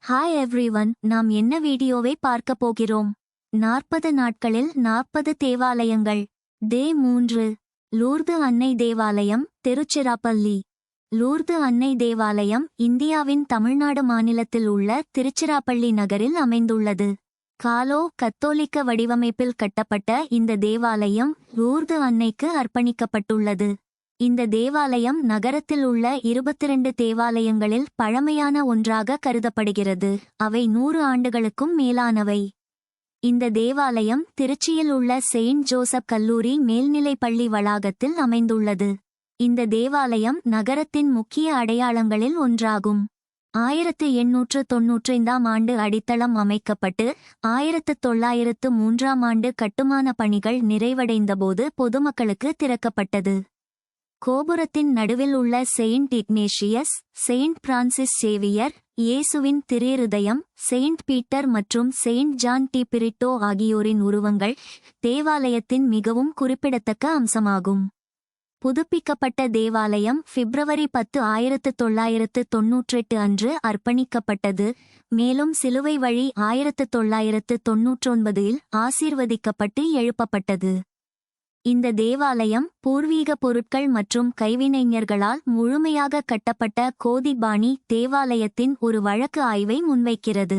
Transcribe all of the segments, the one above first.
Hi everyone, நாம் என்ன வீடியோவை பார்க்க போகிறோம்? 40 நாட்களில் 40 தேவாலயங்கள். டே 3. லூர்து அன்னை தேவாலயம், திருச்சிராப்பள்ளி. லூர்து அன்னை தேவாலயம் இந்தியாவின் தமிழ்நாடு மாநிலத்தில் உள்ள திருச்சிராப்பள்ளி நகரில் அமைந்துள்ளது. கத்தோலிக்க வடிவமைப்பில் கட்டப்பட்ட இந்த தேவாலயம் லூர்து அன்னைக்கு அர்ப்பணிக்கப்பட்டுள்ளது. இந்த தேவாலயம் நகரத்தில் உள்ள 22 தேவாலயங்களில் பழமையான ஒன்றாக கருதப்படுகிறது. அவை 100 ஆண்டுகளுக்கும் மேலானவை. இந்த தேவாலயம் திருச்சியில் உள்ள செயின்ட் ஜோசப் கல்லூரி மேல்நிலைப் பள்ளி வளாகத்தில் அமைந்துள்ளது. இந்த தேவாலயம் நகரத்தின் முக்கிய அடையாளங்களில் ஒன்றாகும். 1895ஆம் ஆண்டு அடித்தளம் அமைக்கப்பட்டு 1903ஆம் ஆண்டு கட்டுமான பணிகள் நிறைவடைந்தபோது பொதுமக்களுக்கு திறக்கப்பட்டது. கோபுரத்தின் நடுவில் உள்ள Saint Ignatius, Saint Francis Xavier, இயேசுவின் திருஇருதயம், செயின்ட் பீட்டர் மற்றும் செயின்ட் ஜான் டி பிரிட்டோ ஆகியோரின் உருவங்கள் தேவாலயத்தின் மிகவும் குறிப்பிடத்தக்க அம்சமாகும். புதுப்பிக்கப்பட்ட தேவாலயம் பிப்ரவரி 10, 1998 அன்று அர்ப்பணிக்கப்பட்டது. மேலும் சிலுவை வழி 1999இல் ஆசீர்வதிக்கப்பட்டு எழுப்பப்பட்டது. இந்த தேவாலயம் பூர்வீக பொருட்கள் மற்றும் கைவினைஞர்களால் முழுமையாக கட்டப்பட்ட கோதிபாணி தேவாலயத்தின் ஒரு வழக்கு ஆய்வை முன்வைக்கிறது.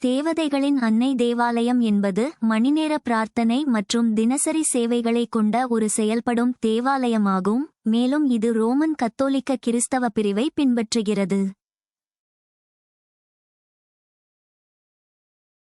தேவதைகளின் அன்னை தேவாலயம் என்பது மணிநேர பிரார்த்தனை மற்றும் தினசரி சேவைகளை கொண்ட ஒரு செயல்படும் தேவாலயமாகும். மேலும் இது ரோமன் கத்தோலிக்க கிறிஸ்தவ பிரிவை பின்பற்றுகிறது.